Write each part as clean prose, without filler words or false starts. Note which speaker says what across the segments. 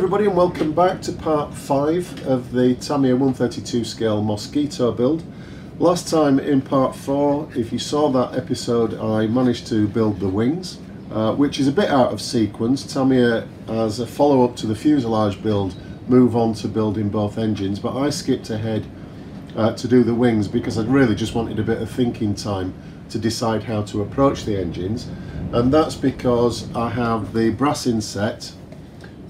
Speaker 1: everybody, and welcome back to part 5 of the Tamiya 132 scale Mosquito build. Last time in part 4, if you saw that episode, I managed to build the wings, which is a bit out of sequence. Tamiya, as a follow-up to the fuselage build, move on to building both engines, but I skipped ahead to do the wings because I'd really just wanted a bit of thinking time to decide how to approach the engines, and that's because I have the brass inset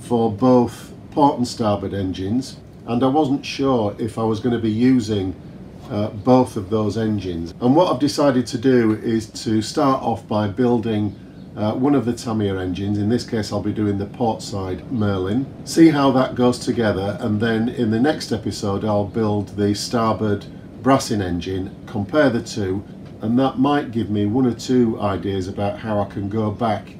Speaker 1: for both port and starboard engines, and I wasn't sure if I was going to be using both of those engines. And what I've decided to do is to start off by building one of the Tamiya engines. In this case I'll be doing the port side Merlin, see how that goes together, and then in the next episode I'll build the starboard brassing engine, compare the two, and that might give me one or two ideas about how I can go back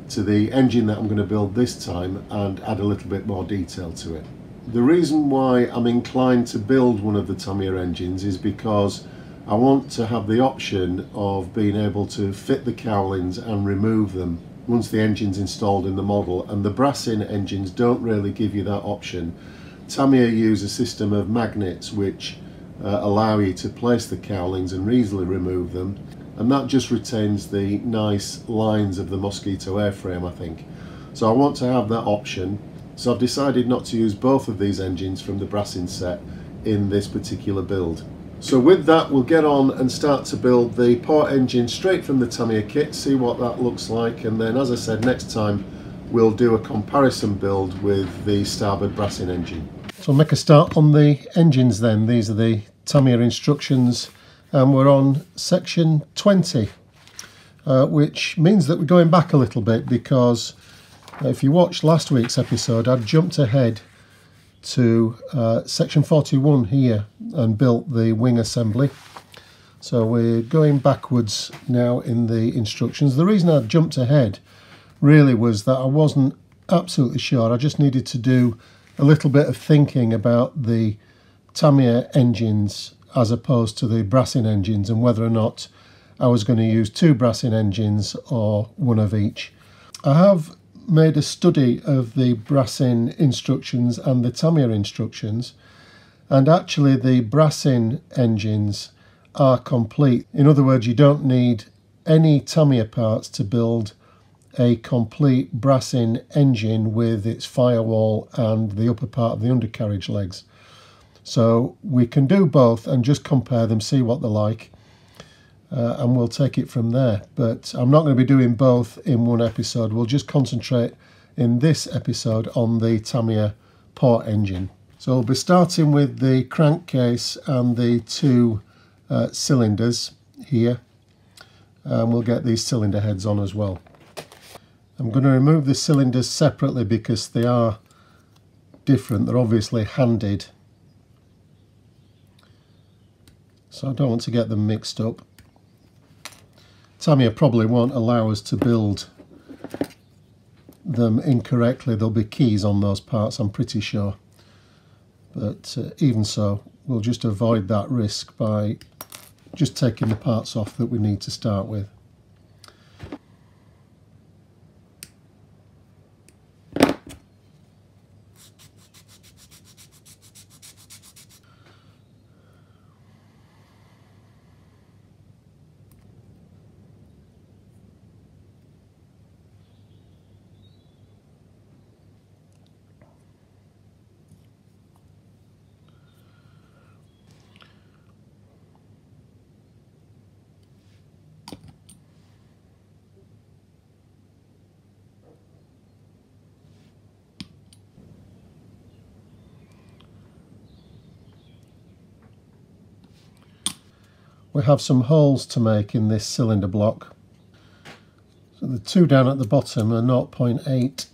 Speaker 1: to the engine that I'm going to build this time and add a little bit more detail to it. The reason why I'm inclined to build one of the Tamiya engines is because I want to have the option of being able to fit the cowlings and remove them once the engine's installed in the model, and the brassing engines don't really give you that option. Tamiya use a system of magnets which allow you to place the cowlings and easily remove them, and that just retains the nice lines of the Mosquito airframe, I think. So I want to have that option, so I've decided not to use both of these engines from the brassing set in this particular build. So with that, we'll get on and start to build the port engine straight from the Tamiya kit, see what that looks like, and then, as I said, next time we'll do a comparison build with the starboard brassing engine. So I'll make a start on the engines then. These are the Tamiya instructions, and we're on section 20, which means that we're going back a little bit, because if you watched last week's episode, I'd jumped ahead to section 41 here and built the wing assembly. So we're going backwards now in the instructions. The reason I jumped ahead really was that I wasn't absolutely sure. I just needed to do a little bit of thinking about the Tamiya engines as opposed to the brassing engines, and whether or not I was going to use two brassing engines or one of each. I have made a study of the brassing instructions and the Tamiya instructions, and actually the brassing engines are complete. In other words, you don't need any Tamiya parts to build a complete brassing engine with its firewall and the upper part of the undercarriage legs. So we can do both and just compare them, see what they're like, and we'll take it from there. But I'm not going to be doing both in one episode. We'll just concentrate in this episode on the Tamiya port engine. So we'll be starting with the crankcase and the two cylinders here, and we'll get these cylinder heads on as well. I'm going to remove the cylinders separately because they are different. They're obviously handed, so I don't want to get them mixed up. Tamiya probably won't allow us to build them incorrectly. There'll be keys on those parts, I'm pretty sure. But even so, we'll just avoid that risk by just taking the parts off that we need to start with. We have some holes to make in this cylinder block. So the two down at the bottom are 0.8.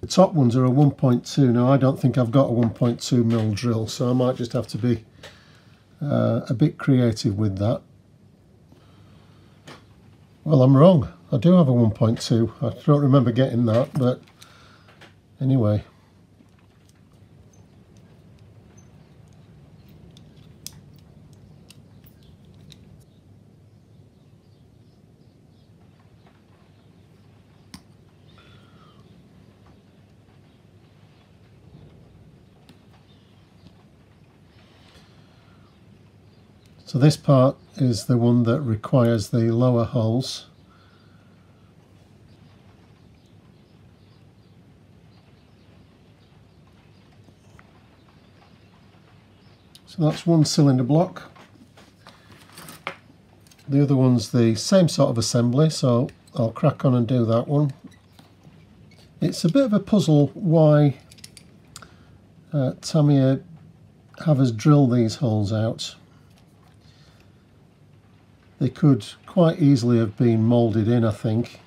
Speaker 1: The top ones are a 1.2. Now I don't think I've got a 1.2mm drill, so I might just have to be a bit creative with that. Well, I'm wrong. I do have a 1.2. I don't remember getting that, but anyway. So this part is the one that requires the lower holes. So that's one cylinder block. The other one's the same sort of assembly, so I'll crack on and do that one. It's a bit of a puzzle why Tamiya have us drill these holes out. They could quite easily have been moulded in, I think.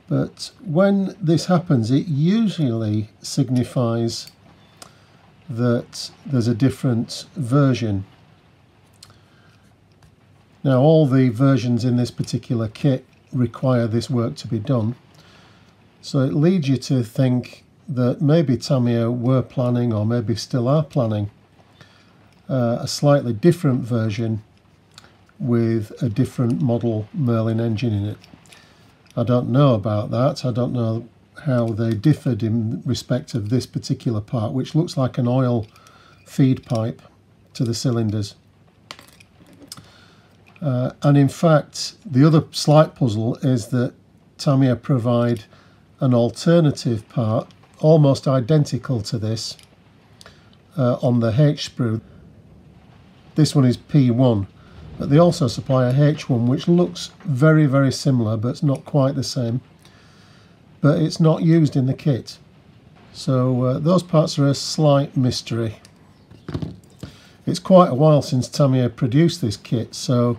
Speaker 1: But when this happens, it usually signifies that there's a different version. Now, all the versions in this particular kit require this work to be done, so it leads you to think that maybe Tamiya were planning, or maybe still are planning, a slightly different version with a different model Merlin engine in it. I don't know about that. I don't know how they differed in respect of this particular part, which looks like an oil feed pipe to the cylinders. And in fact, the other slight puzzle is that Tamiya provide an alternative part, almost identical to this, on the H sprue. This one is P1, but they also supply a H1, which looks very, very similar, but it's not quite the same. But it's not used in the kit. So those parts are a slight mystery. It's quite a while since Tamiya produced this kit, so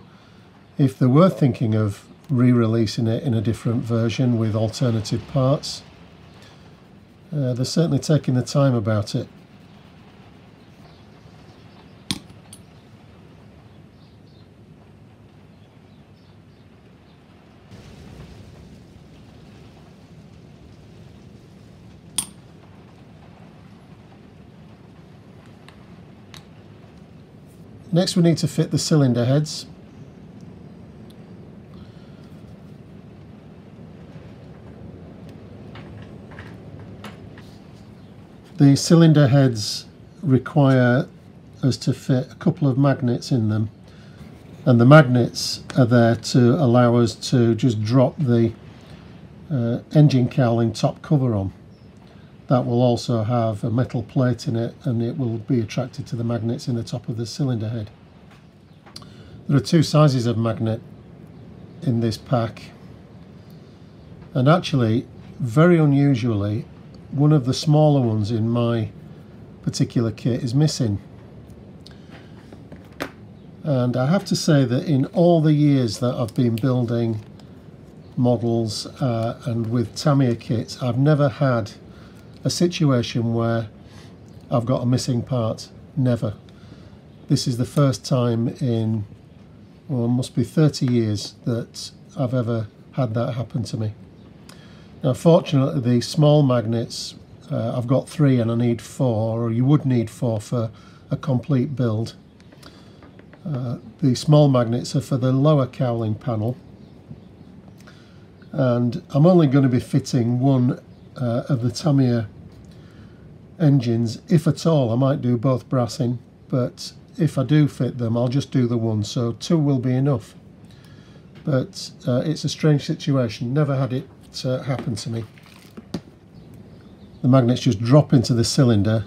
Speaker 1: if they were thinking of re-releasing it in a different version with alternative parts, they're certainly taking the time about it. Next we need to fit the cylinder heads. The cylinder heads require us to fit a couple of magnets in them, and the magnets are there to allow us to just drop the engine cowling top cover on. That will also have a metal plate in it, and it will be attracted to the magnets in the top of the cylinder head. There are two sizes of magnet in this pack, and actually, very unusually, one of the smaller ones in my particular kit is missing. And I have to say that in all the years that I've been building models and with Tamiya kits, I've never had a situation where I've got a missing part. Never. This is the first time in, well, it must be 30 years that I've ever had that happen to me. Now, fortunately, the small magnets, I've got 3 and I need 4, or you would need 4 for a complete build. The small magnets are for the lower cowling panel, and I'm only going to be fitting one of the Tamiya engines, if at all. I might do both brassing, but if I do fit them, I'll just do the one, so 2 will be enough. But it's a strange situation, never had it happen to me. The magnets just drop into the cylinder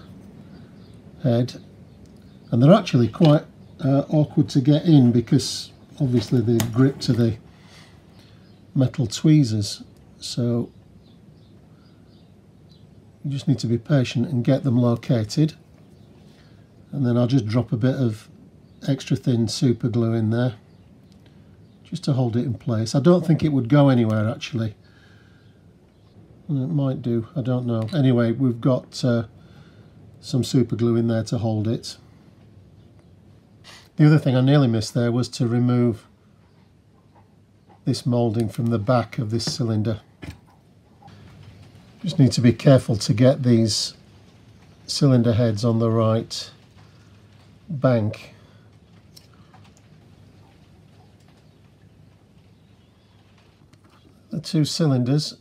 Speaker 1: head, and they're actually quite awkward to get in because obviously they grip to the metal tweezers, so you just need to be patient and get them located. And then I'll just drop a bit of extra thin super glue in there just to hold it in place. I don't think it would go anywhere actually. It might do, I don't know. Anyway, we've got some super glue in there to hold it. The other thing I nearly missed there was to remove this moulding from the back of this cylinder. Just need to be careful to get these cylinder heads on the right bank. The 2 cylinders,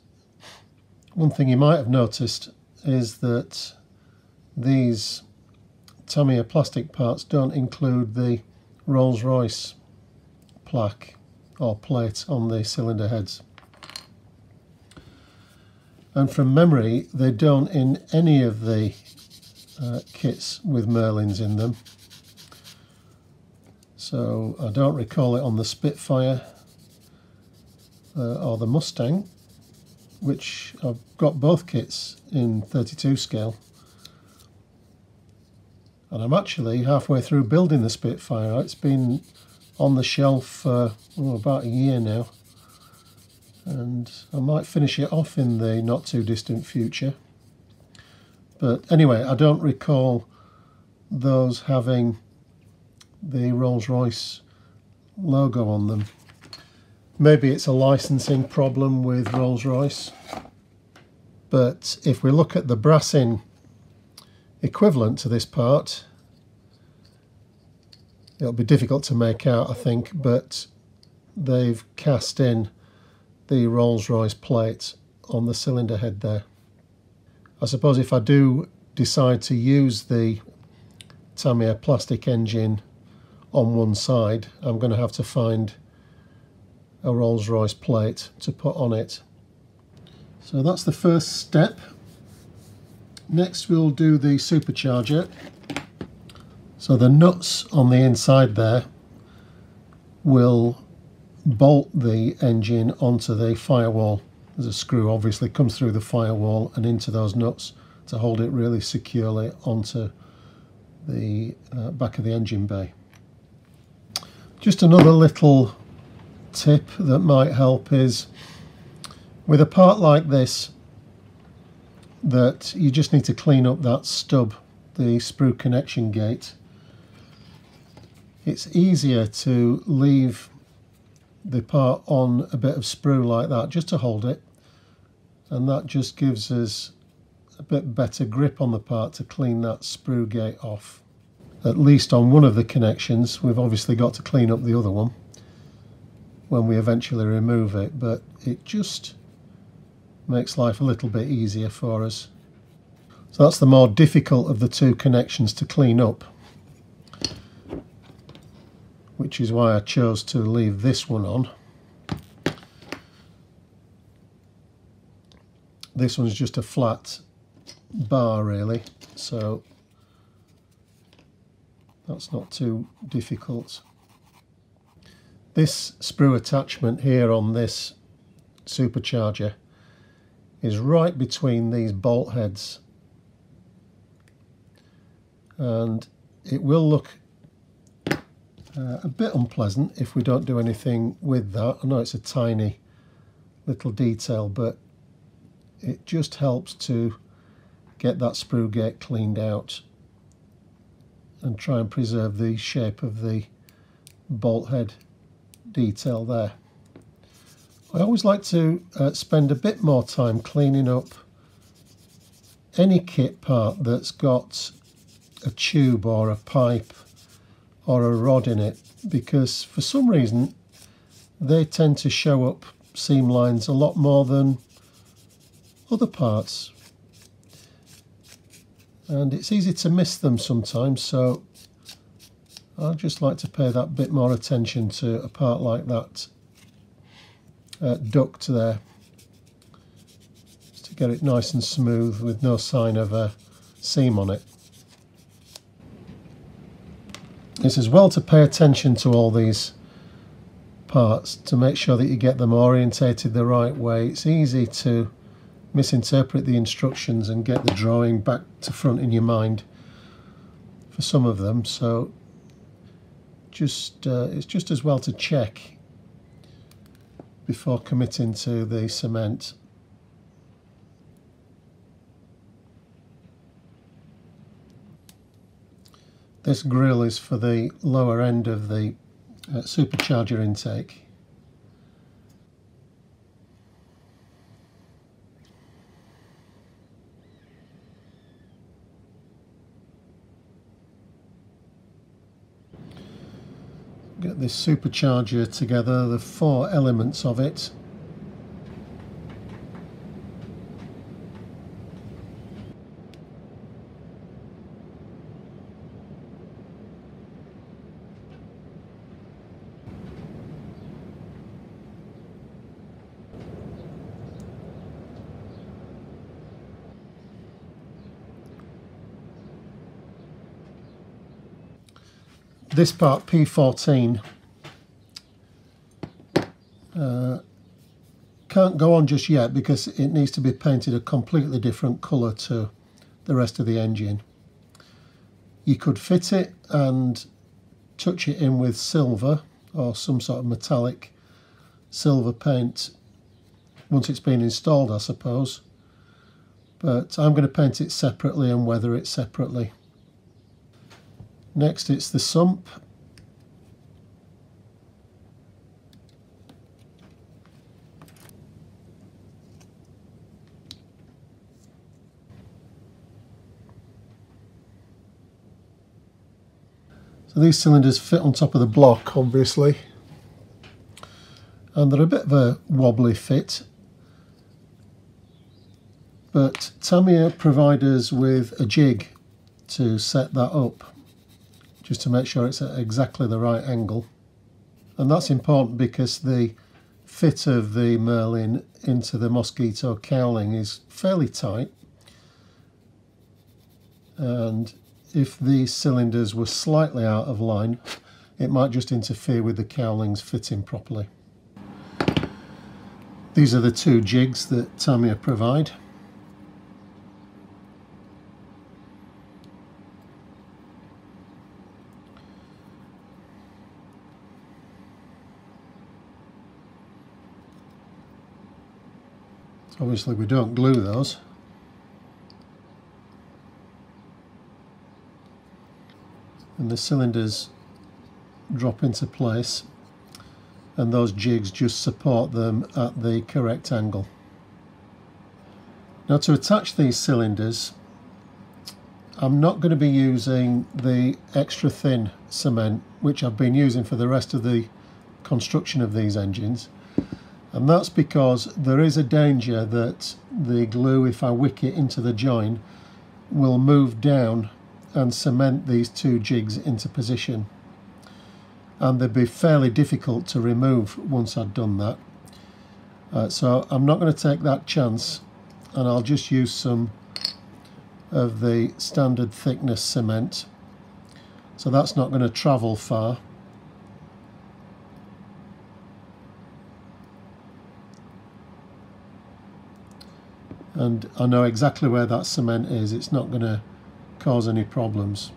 Speaker 1: one thing you might have noticed is that these Tamiya plastic parts don't include the Rolls-Royce plaque or plate on the cylinder heads. And from memory, they don't in any of the kits with Merlins in them. So I don't recall it on the Spitfire or the Mustang, which I've got both kits in 32 scale. And I'm actually halfway through building the Spitfire. It's been on the shelf for about a year now. And I might finish it off in the not too distant future. But anyway, I don't recall those having the Rolls-Royce logo on them. Maybe it's a licensing problem with Rolls-Royce. But if we look at the brassing equivalent to this part, it'll be difficult to make out, I think, but they've cast in the Rolls-Royce plate on the cylinder head there. I suppose if I do decide to use the Tamiya plastic engine on one side, I'm going to have to find a Rolls-Royce plate to put on it. So that's the first step. Next we'll do the supercharger. So the nuts on the inside there will bolt the engine onto the firewall. There's a screw obviously comes through the firewall and into those nuts to hold it really securely onto the back of the engine bay. Just another little tip that might help is with a part like this, that you just need to clean up that stub, the sprue connection gate. It's easier to leave the part on a bit of sprue like that just to hold it, and that just gives us a bit better grip on the part to clean that sprue gate off. At least on one of the connections. We've obviously got to clean up the other one when we eventually remove it, but it just makes life a little bit easier for us. So that's the more difficult of the two connections to clean up, which is why I chose to leave this one on. This one's just a flat bar really, so that's not too difficult. This sprue attachment here on this supercharger is right between these bolt heads, and it will look a bit unpleasant if we don't do anything with that. I know it's a tiny little detail, but it just helps to get that sprue gate cleaned out and try and preserve the shape of the bolt head detail there. I always like to spend a bit more time cleaning up any kit part that's got a tube or a pipe or a rod in it, because for some reason they tend to show up seam lines a lot more than other parts, and it's easy to miss them sometimes, so I just like to pay that bit more attention to a part like that duct there, just to get it nice and smooth with no sign of a seam on it. It's as well to pay attention to all these parts to make sure that you get them orientated the right way. It's easy to misinterpret the instructions and get the drawing back to front in your mind for some of them, so it's just as well to check before committing to the cement. This grill is for the lower end of the supercharger intake. Get this supercharger together, the four elements of it. this part P14 can't go on just yet because it needs to be painted a completely different colour to the rest of the engine. You could fit it and touch it in with silver or some sort of metallic silver paint once it's been installed, I suppose, but I'm going to paint it separately and weather it separately. Next it's the sump. So these cylinders fit on top of the block, obviously, and they're a bit of a wobbly fit, but Tamiya provide us with a jig to set that up, just to make sure it's at exactly the right angle. And that's important because the fit of the Merlin into the Mosquito cowling is fairly tight, and if these cylinders were slightly out of line, it might just interfere with the cowlings fitting properly. These are the two jigs that Tamiya provide. Obviously we don't glue those. And the cylinders drop into place, and those jigs just support them at the correct angle. Now, to attach these cylinders, I'm not going to be using the extra thin cement which I've been using for the rest of the construction of these engines, and that's because there is a danger that the glue, if I wick it into the join, will move down and cement these two jigs into position, and they'd be fairly difficult to remove once I'd done that. So I'm not going to take that chance, and I'll just use some of the standard thickness cement, so that's not going to travel far. And I know exactly where that cement is, it's not going to cause any problems.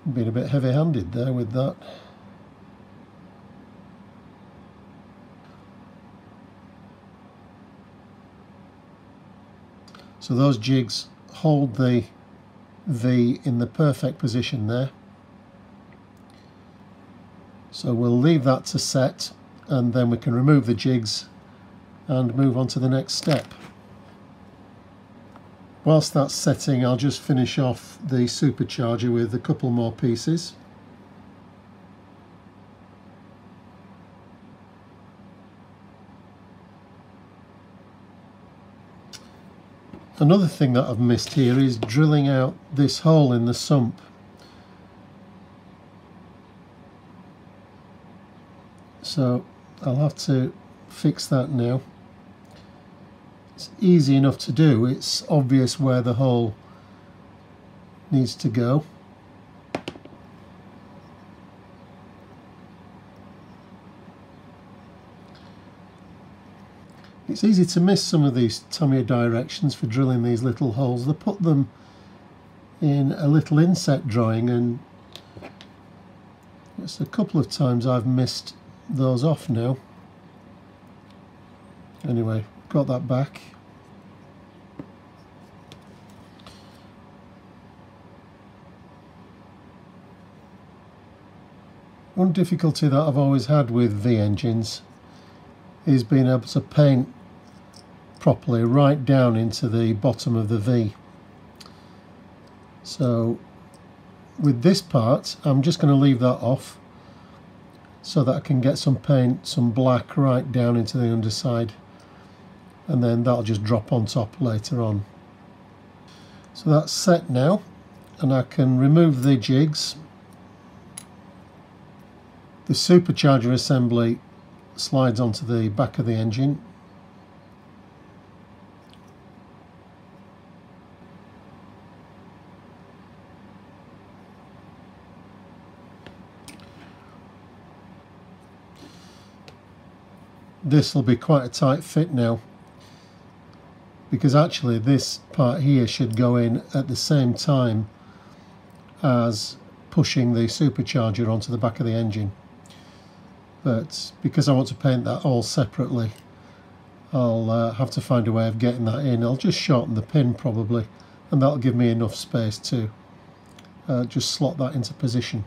Speaker 1: Been a bit heavy-handed there with that. So those jigs hold the V in the perfect position there. So we'll leave that to set, and then we can remove the jigs and move on to the next step. Whilst that's setting, I'll just finish off the supercharger with a couple more pieces. Another thing that I've missed here is drilling out this hole in the sump. So I'll have to fix that now. It's easy enough to do, it's obvious where the hole needs to go. It's easy to miss some of these Tamiya directions for drilling these little holes. They put them in a little inset drawing, and it's a couple of times I've missed those off now. Anyway, got that back. One difficulty that I've always had with V engines is being able to paint properly right down into the bottom of the V. So with this part, I'm just going to leave that off so that I can get some paint, some black, right down into the underside, and then that'll just drop on top later on. So that's set now, and I can remove the jigs. The supercharger assembly slides onto the back of the engine. this will be quite a tight fit now, because actually this part here should go in at the same time as pushing the supercharger onto the back of the engine. But because I want to paint that all separately, I'll have to find a way of getting that in. I'll just shorten the pin probably, and that'll give me enough space to just slot that into position.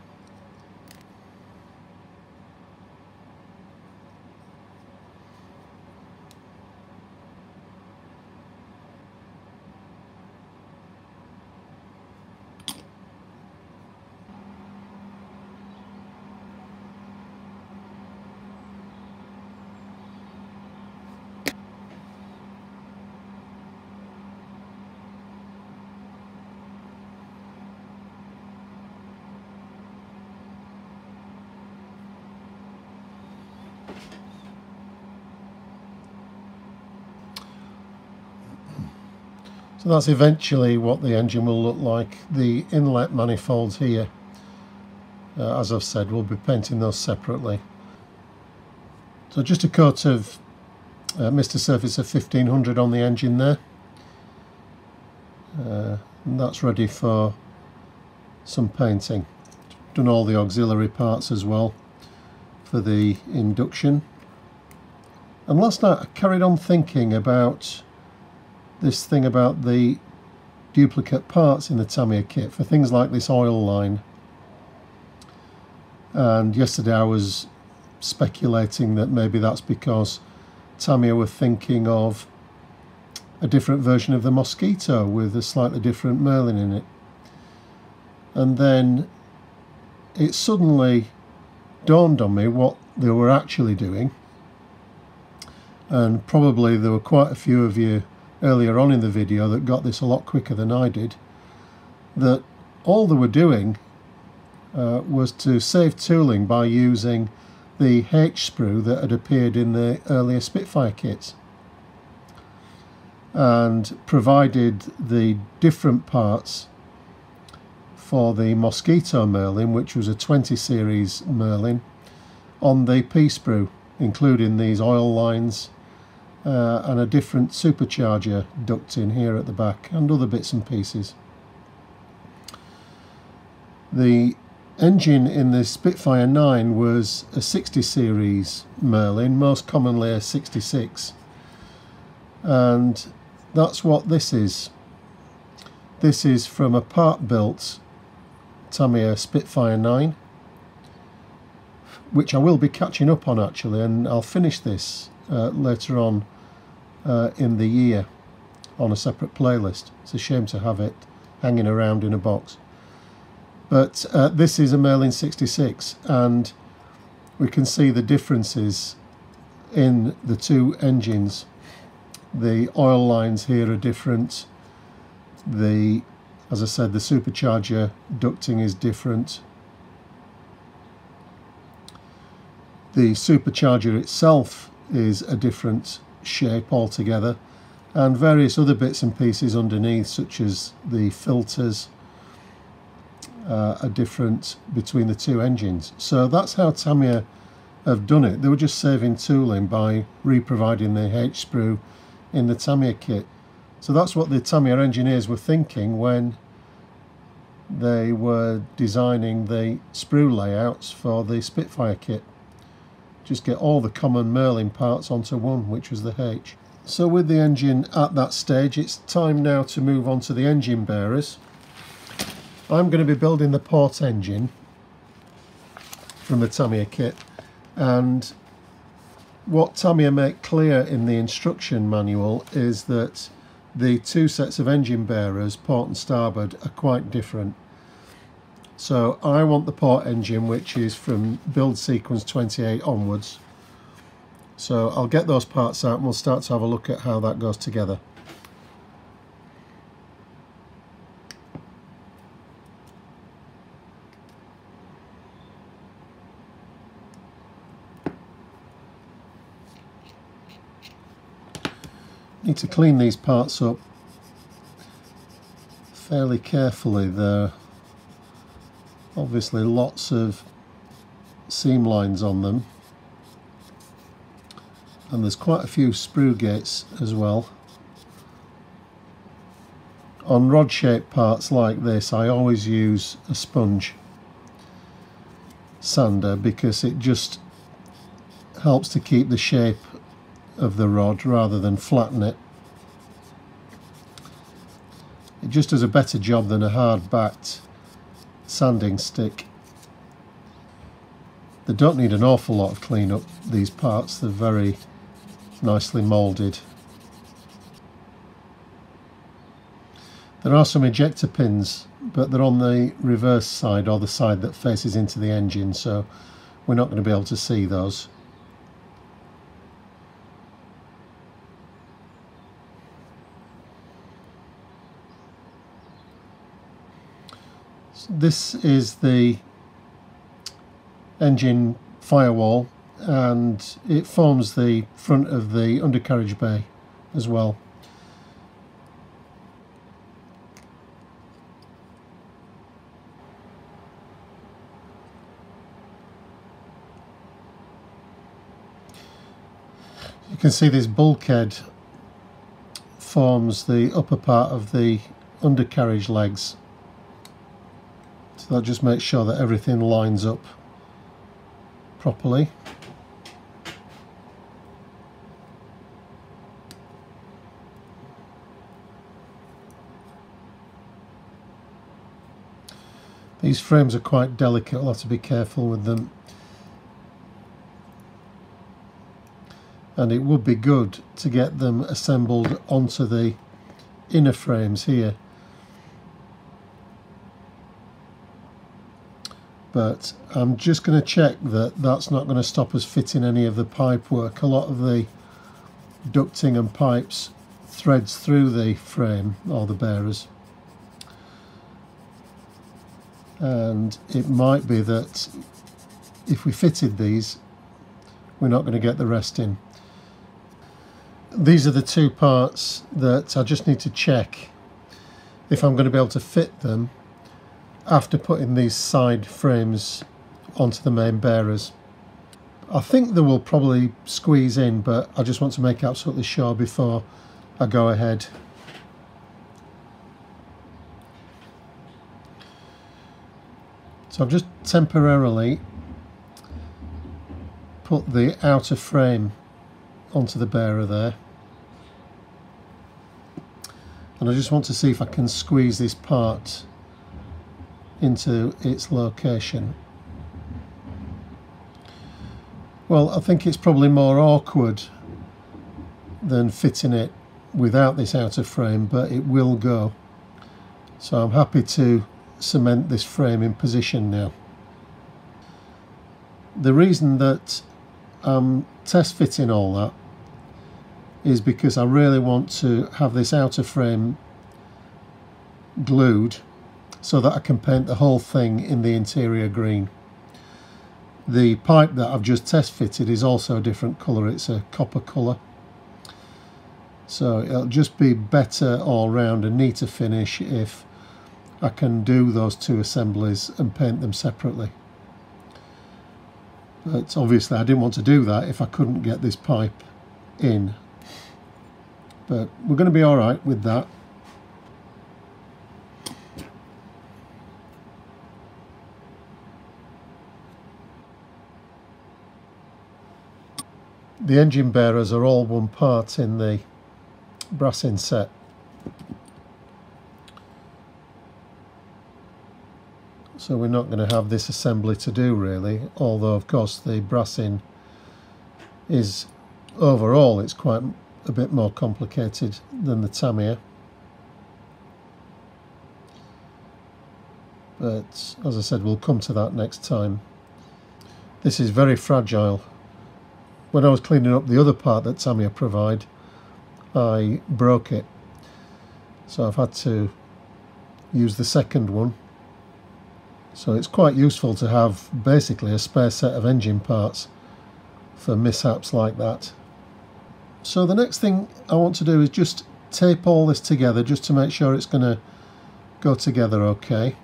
Speaker 1: So that's eventually what the engine will look like. The inlet manifolds here, as I've said, we'll be painting those separately. So just a coat of Mr. Surface of 1500 on the engine there, and that's ready for some painting. Done all the auxiliary parts as well for the induction. And last night I carried on thinking about this thing about the duplicate parts in the Tamiya kit for things like this oil line. And yesterday I was speculating that maybe that's because Tamiya were thinking of a different version of the Mosquito with a slightly different Merlin in it. And then it suddenly dawned on me what they were actually doing, and probably there were quite a few of you earlier on in the video that got this a lot quicker than I did, that all they were doing was to save tooling by using the H sprue that had appeared in the earlier Spitfire kits, and provided the different parts for the Mosquito Merlin, which was a 20 series Merlin, on the P sprue, including these oil lines and a different supercharger duct in here at the back and other bits and pieces. The engine in the Spitfire 9 was a 60 series Merlin, most commonly a 66, and that's what this is. This is from a part built Tamiya Spitfire 9, which I will be catching up on actually, and I'll finish this later on in the year on a separate playlist. It's a shame to have it hanging around in a box. But this is a Merlin 66, and we can see the differences in the two engines. The oil lines here are different. As I said, the supercharger ducting is different. The supercharger itself is a different shape altogether, and various other bits and pieces underneath, such as the filters, are different between the two engines. So that's how Tamiya have done it. They were just saving tooling by re-providing the H sprue in the Tamiya kit. So that's what the Tamiya engineers were thinking when they were designing the sprue layouts for the Spitfire kit. Just get all the common Merlin parts onto one, which was the H. So with the engine at that stage, it's time now to move on to the engine bearers. I'm going to be building the port engine from the Tamiya kit, and what Tamiya make clear in the instruction manual is that the two sets of engine bearers, port and starboard, are quite different. So I want the port engine, which is from build sequence 28 onwards. So I'll get those parts out and we'll start to have a look at how that goes together. Need to clean these parts up fairly carefully. There obviously lots of seam lines on them, and there's quite a few sprue gates as well. On rod shaped parts like this I always use a sponge sander because it just helps to keep the shape of the rod rather than flatten it. It just does a better job than a hard backed sanding stick. They don't need an awful lot of cleanup, these parts, they're very nicely moulded. There are some ejector pins, but they're on the reverse side, or the side that faces into the engine, so we're not going to be able to see those. This is the engine firewall, and it forms the front of the undercarriage bay as well. You can see this bulkhead forms the upper part of the undercarriage legs, so that just makes sure that everything lines up properly. These frames are quite delicate, I'll have to be careful with them. And it would be good to get them assembled onto the inner frames here. But I'm just going to check that that's not going to stop us fitting any of the pipe work. A lot of the ducting and pipes threads through the frame or the bearers, and it might be that if we fitted these we're not going to get the rest in. These are the two parts that I just need to check if I'm going to be able to fit them after putting these side frames onto the main bearers. I think they will probably squeeze in, but I just want to make absolutely sure before I go ahead. So I've just temporarily put the outer frame onto the bearer there, and I just want to see if I can squeeze this part into its location. Well, I think it's probably more awkward than fitting it without this outer frame, but it will go. So I'm happy to cement this frame in position now. The reason that I'm test fitting all that is because I really want to have this outer frame glued so that I can paint the whole thing in the interior green. The pipe that I've just test fitted is also a different colour, it's a copper colour. So it'll just be better all round, a neater finish if I can do those two assemblies and paint them separately. But obviously I didn't want to do that if I couldn't get this pipe in. But we're going to be alright with that. The engine bearers are all one part in the brass inset. So we're not going to have this assembly to do really, although of course the brassing is overall it's quite a bit more complicated than the Tamiya. But as I said, we'll come to that next time. This is very fragile. When I was cleaning up the other part that Tamiya provide, I broke it. So I've had to use the second one. So it's quite useful to have basically a spare set of engine parts for mishaps like that. So the next thing I want to do is just tape all this together just to make sure it's going to go together okay.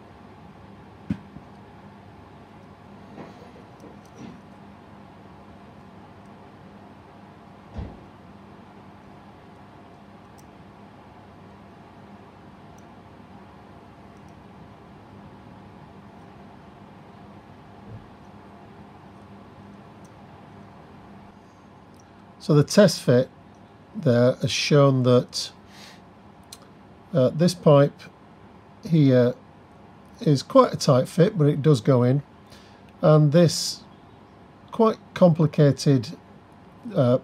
Speaker 1: So the test fit there has shown that this pipe here is quite a tight fit, but it does go in, and this quite complicated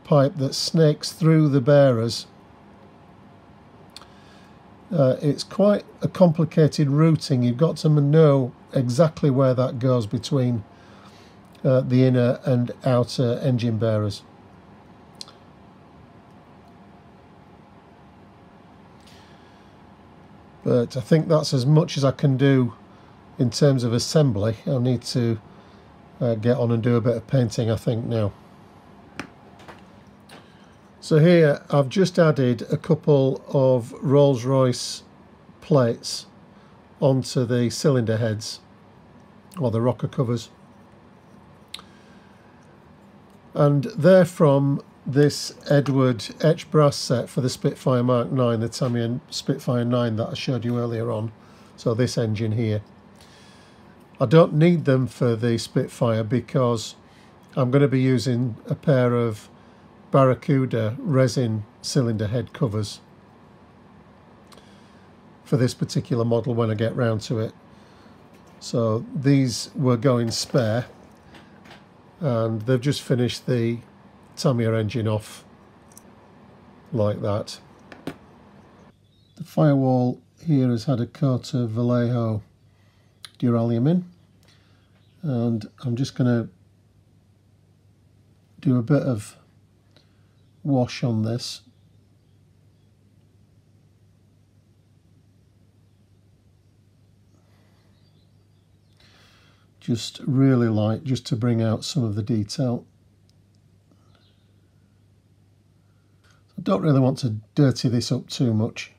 Speaker 1: pipe that snakes through the bearers, it's quite a complicated routing. You've got to know exactly where that goes between the inner and outer engine bearers. But I think that's as much as I can do in terms of assembly. I'll need to get on and do a bit of painting, I think, now. So here I've just added a couple of Rolls-Royce plates onto the cylinder heads, or the rocker covers, and they're from this Edward etched brass set for the Spitfire Mark 9, the Tamiya Spitfire 9 that I showed you earlier on. So this engine here, I don't need them for the Spitfire because I'm going to be using a pair of Barracuda resin cylinder head covers for this particular model when I get round to it. So these were going spare, and they've just finished the Tamiya engine off like that. The Firewall here has had a coat of Vallejo duralium in, and I'm just going to do a bit of wash on this. Just really light, just to bring out some of the detail. I don't really want to dirty this up too much.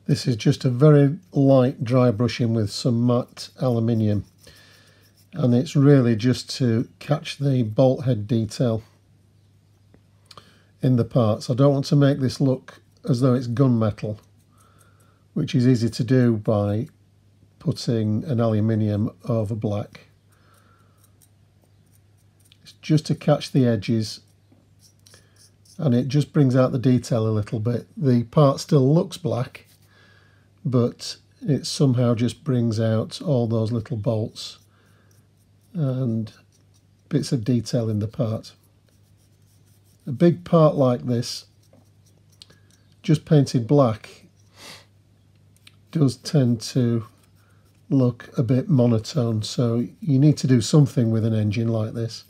Speaker 1: This is just a very light dry brushing with some matte aluminium, and it's really just to catch the bolt head detail in the parts. I don't want to make this look as though it's gunmetal, which is easy to do by putting an aluminium over black. It's just to catch the edges, and it just brings out the detail a little bit. The part still looks black, but it somehow just brings out all those little bolts and bits of detail in the part. A big part like this, just painted black, does tend to look a bit monotone, so you need to do something with an engine like this.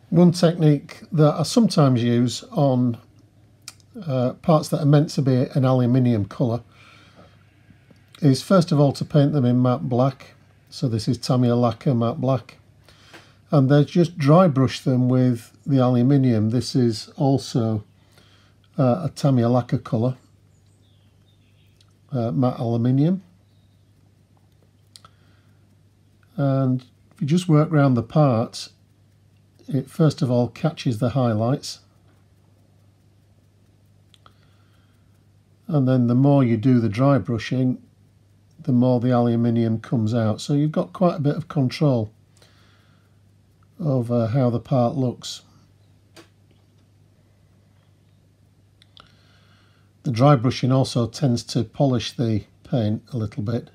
Speaker 1: One technique that I sometimes use on parts that are meant to be an aluminium colour is first of all to paint them in matte black. So this is Tamiya lacquer matte black, and then just dry brush them with the aluminium. This is also a Tamiya lacquer colour, matte aluminium, and if you just work around the part, it first of all catches the highlights, and then the more you do the dry brushing, the more the aluminium comes out. So you've got quite a bit of control over how the part looks. The dry brushing also tends to polish the paint a little bit,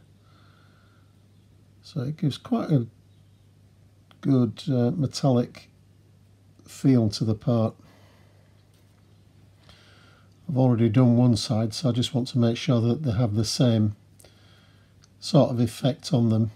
Speaker 1: so it gives quite a good metallic feel to the part. I've already done one side, so I just want to make sure that they have the same sort of effect on them.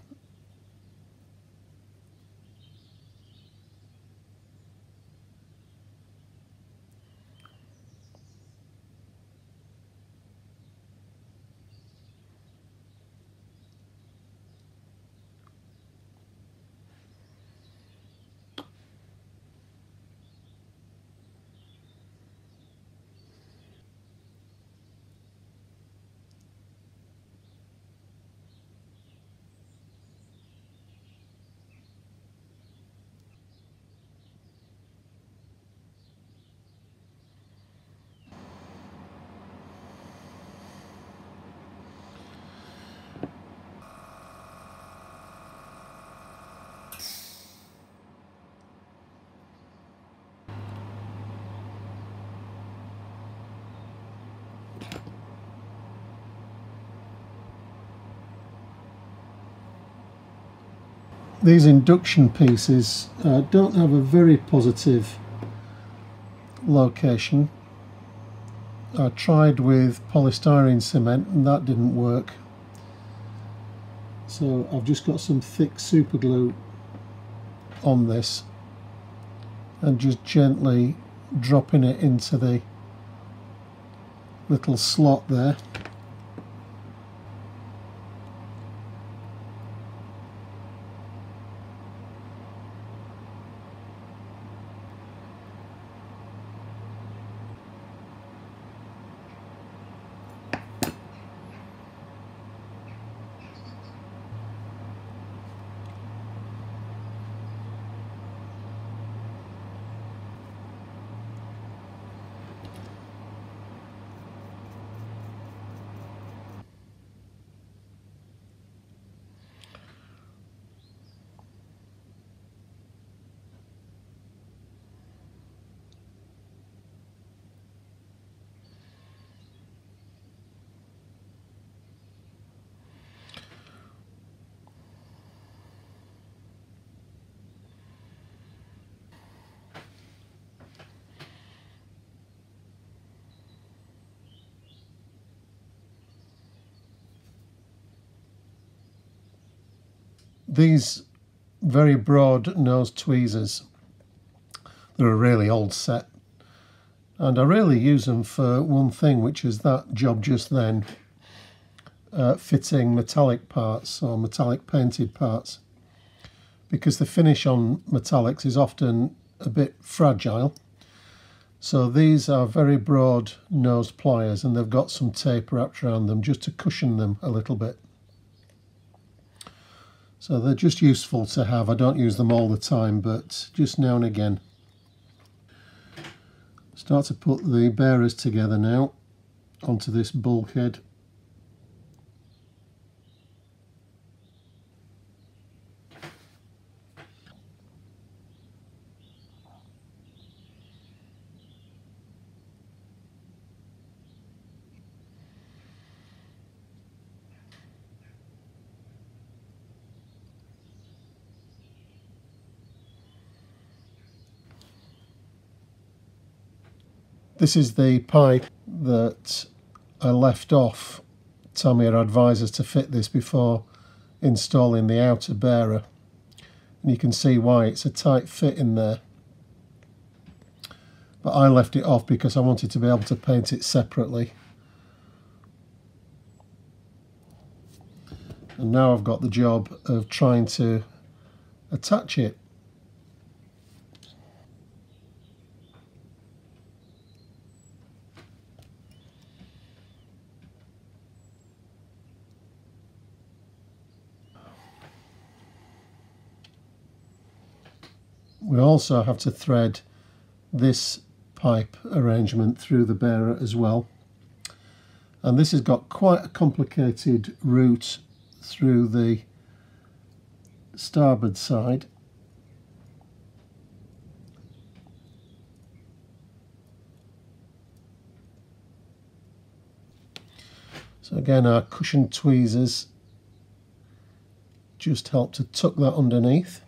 Speaker 1: These induction pieces don't have a very positive location. I tried with polystyrene cement and that didn't work. So I've just got some thick super glue on this and just gently dropping it into the little slot there. These very broad nose tweezers, they're a really old set, and I really use them for one thing, which is that job just then, fitting metallic parts or metallic painted parts, because the finish on metallics is often a bit fragile. So these are very broad nosed pliers and they've got some tape wrapped around them just to cushion them a little bit. So they're just useful to have. I don't use them all the time, but just now and again. Start to put the bearers together now onto this bulkhead. This is the pipe that I left off. Tamiya advised us to fit this before installing the outer bearer. And you can see why it's a tight fit in there. But I left it off because I wanted to be able to paint it separately. And now I've got the job of trying to attach it. We also have to thread this pipe arrangement through the bearer as well. And this has got quite a complicated route through the starboard side. So again, our cushion tweezers just help to tuck that underneath.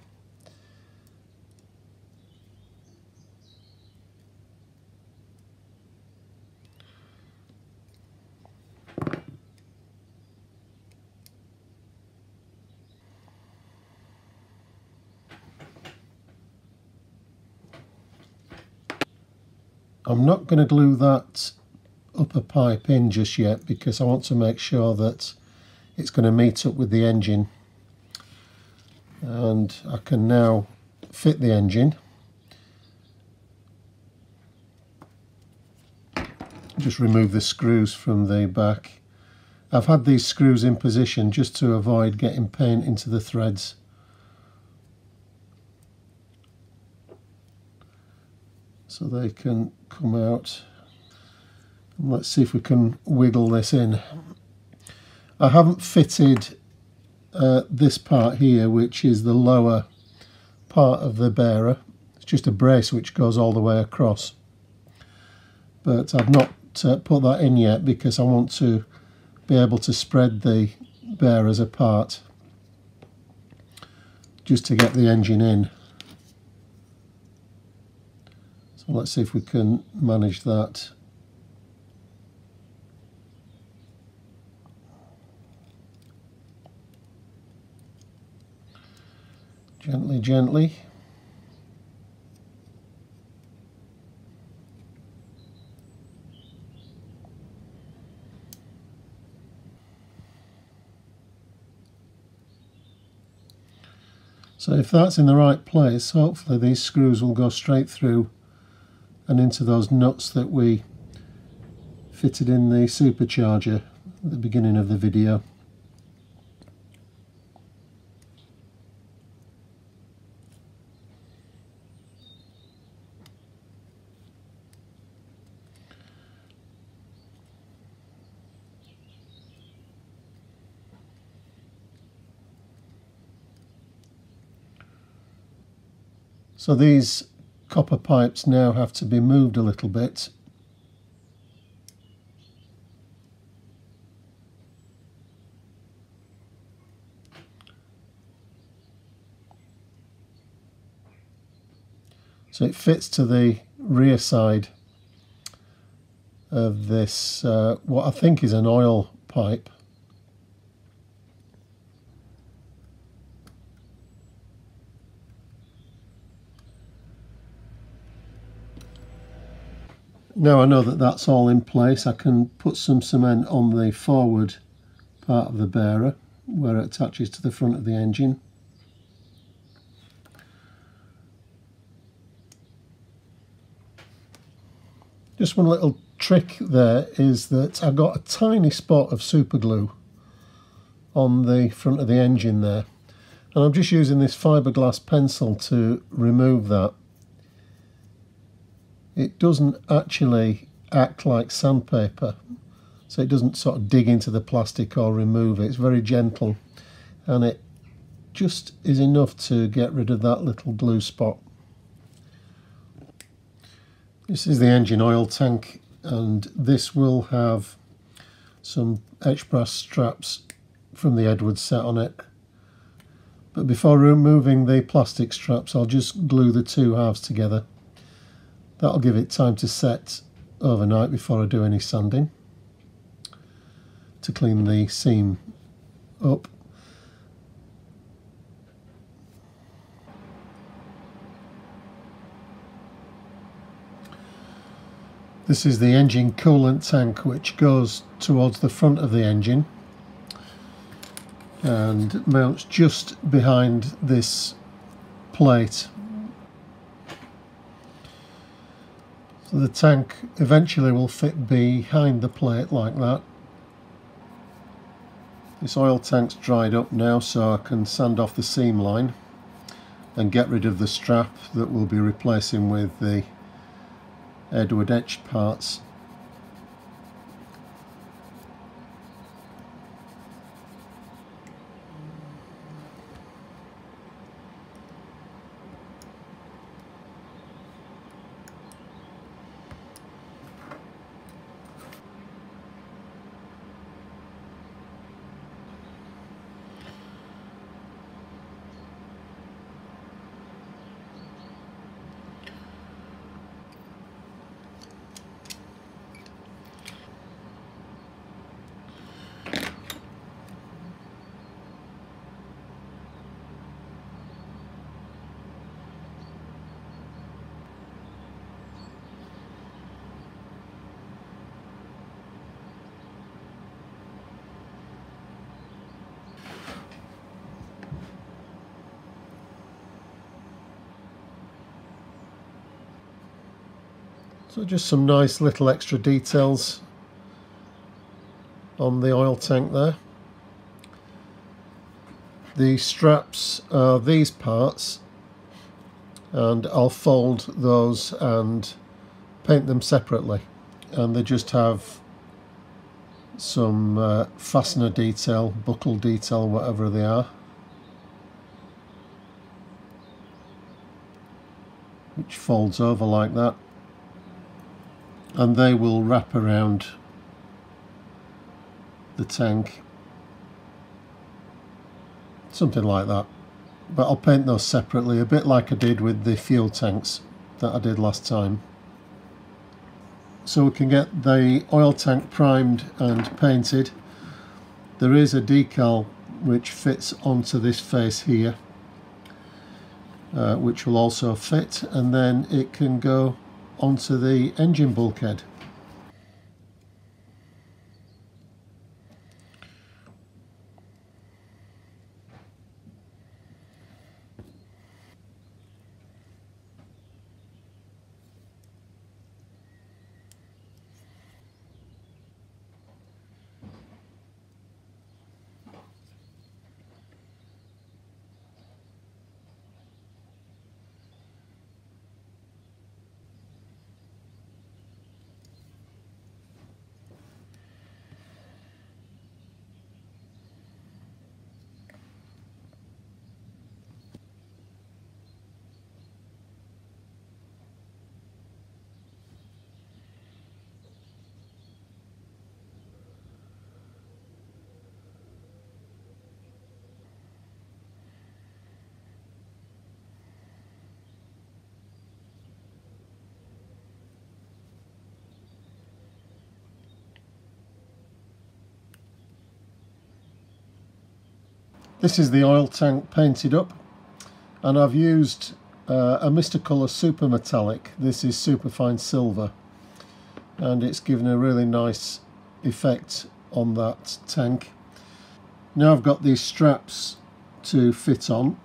Speaker 1: I'm not going to glue that upper pipe in just yet because I want to make sure that it's going to meet up with the engine, and I can now fit the engine. Just remove the screws from the back. I've had these screws in position just to avoid getting paint into the threads. So they can come out. And let's see if we can wiggle this in. I haven't fitted this part here, which is the lower part of the bearer. It's just a brace which goes all the way across. But I've not put that in yet because I want to be able to spread the bearers apart just to get the engine in. So let's see if we can manage that. Gently, gently. So if that's in the right place, hopefully these screws will go straight through and into those nuts that we fitted in the supercharger at the beginning of the video. So these copper pipes now have to be moved a little bit. So it fits to the rear side of this, what I think is an oil pipe. Now I know that that's all in place, I can put some cement on the forward part of the bearer where it attaches to the front of the engine. Just one little trick there is that I got a tiny spot of super glue on the front of the engine there, and I'm just using this fiberglass pencil to remove that. It doesn't actually act like sandpaper, so it doesn't sort of dig into the plastic or remove it. It's very gentle, and it just is enough to get rid of that little glue spot. This is the engine oil tank, and this will have some etch brass straps from the Edwards set on it. But before removing the plastic straps, I'll just glue the two halves together. That'll give it time to set overnight before I do any sanding, to clean the seam up. This is the engine coolant tank, which goes towards the front of the engine and mounts just behind this plate. So the tank eventually will fit behind the plate like that. This oil tank's dried up now, so I can sand off the seam line and get rid of the strap that we'll be replacing with the Edward etched parts. So just some nice little extra details on the oil tank there. The straps are these parts, and I'll fold those and paint them separately, and they just have some fastener detail, buckle detail, whatever they are, which folds over like that, and they will wrap around the tank, something like that. But I'll paint those separately, a bit like I did with the fuel tanks that I did last time. So we can get the oil tank primed and painted. There is a decal which fits onto this face here, which will also fit, and then it can go onto the engine bulkhead. This is the oil tank painted up, and I've used a Mr. Colour Super Metallic. This is superfine silver, and it's given a really nice effect on that tank. Now I've got these straps to fit on.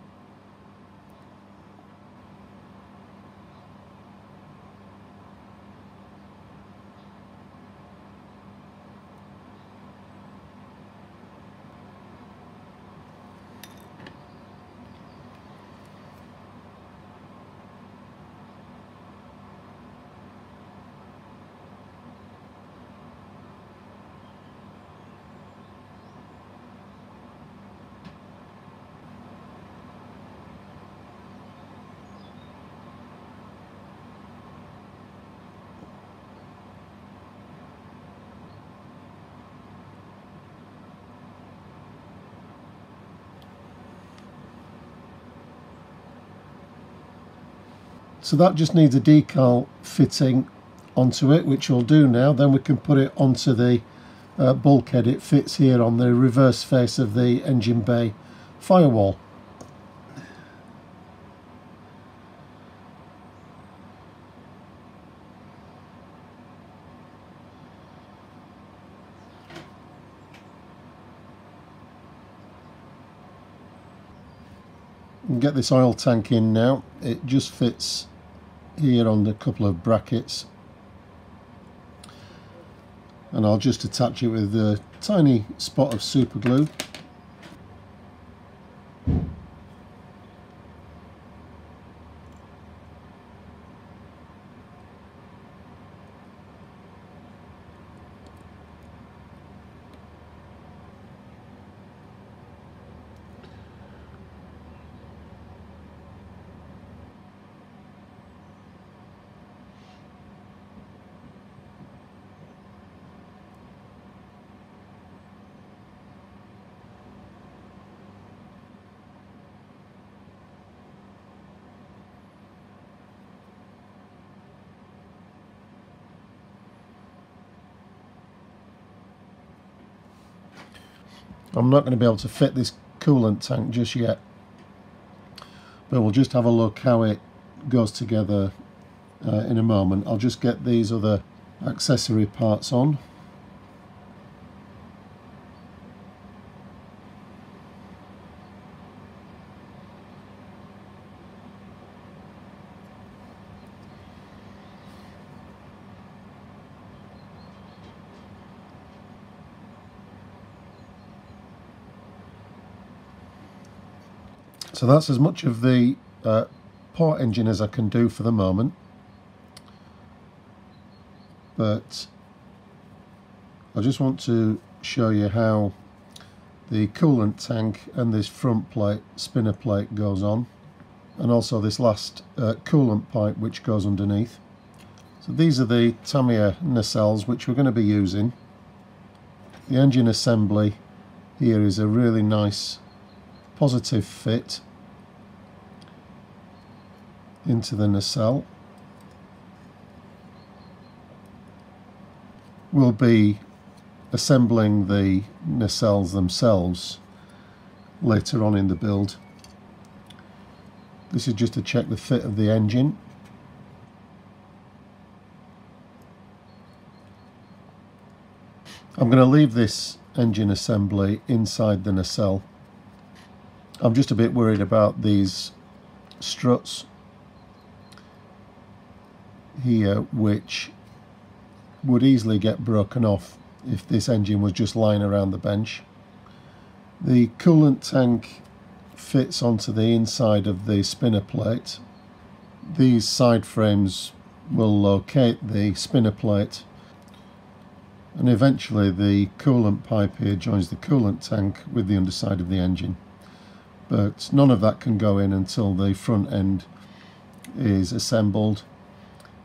Speaker 1: So that just needs a decal fitting onto it, which we'll do now. Then we can put it onto the bulkhead. It fits here on the reverse face of the engine bay firewall. And get this oil tank in now. It just fits here on a couple of brackets, and I'll just attach it with a tiny spot of super glue. I'm not going to be able to fit this coolant tank just yet, but we'll just have a look how it goes together in a moment. I'll just get these other accessory parts on. So that's as much of the port engine as I can do for the moment, but I just want to show you how the coolant tank and this front plate, spinner plate, goes on, and also this last coolant pipe which goes underneath. So these are the Tamiya nacelles which we're going to be using. The engine assembly here is a really nice positive fit into the nacelle. We'll be assembling the nacelles themselves later on in the build. This is just to check the fit of the engine. I'm going to leave this engine assembly inside the nacelle. I'm just a bit worried about these struts here, which would easily get broken off if this engine was just lying around the bench. The coolant tank fits onto the inside of the spinner plate. These side frames will locate the spinner plate, and eventually the coolant pipe here joins the coolant tank with the underside of the engine. But none of that can go in until the front end is assembled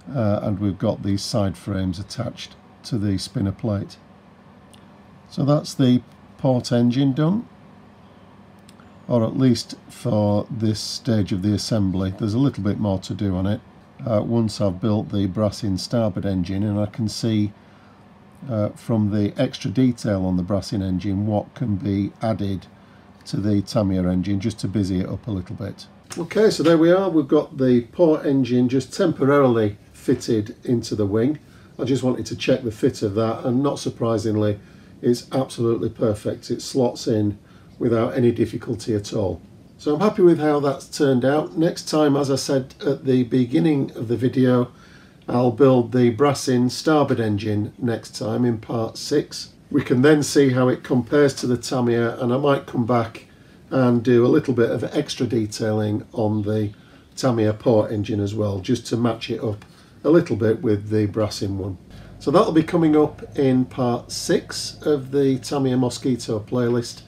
Speaker 1: and we've got these side frames attached to the spinner plate. So that's the port engine done, or at least for this stage of the assembly. There's a little bit more to do on it once I've built the brass-in starboard engine, and I can see from the extra detail on the brass-in engine what can be added to the Tamiya engine just to busy it up a little bit. Okay, so there we are. We've got the port engine just temporarily fitted into the wing. I just wanted to check the fit of that, and not surprisingly it's absolutely perfect. It slots in without any difficulty at all. So I'm happy with how that's turned out. Next time, as I said at the beginning of the video, I'll build the brass-in starboard engine next time in part 6. We can then see how it compares to the Tamiya, and I might come back and do a little bit of extra detailing on the Tamiya port engine as well, just to match it up a little bit with the brass-in one. So that'll be coming up in part 6 of the Tamiya Mosquito playlist,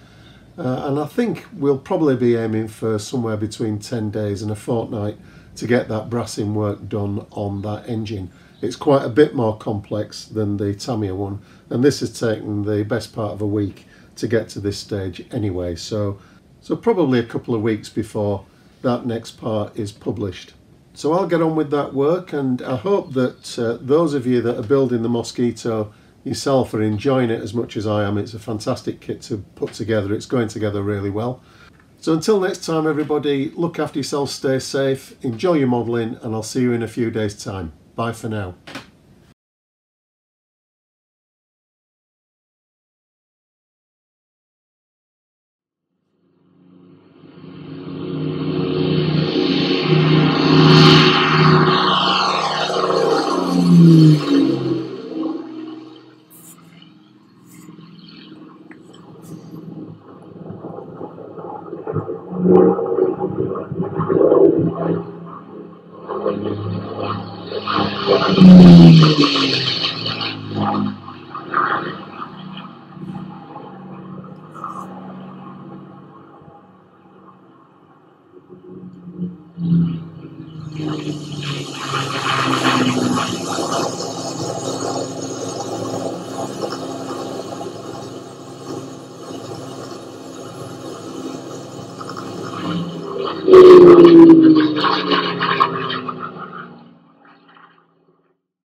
Speaker 1: and I think we'll probably be aiming for somewhere between 10 days and a fortnight to get that brass-in work done on that engine. It's quite a bit more complex than the Tamiya one, and this has taken the best part of a week to get to this stage anyway, so probably a couple of weeks before that next part is published. So I'll get on with that work, and I hope that those of you that are building the Mosquito yourself are enjoying it as much as I am. It's a fantastic kit to put together. It's going together really well. So until next time, everybody, look after yourself, stay safe, enjoy your modelling, and I'll see you in a few days' time. Bye for now.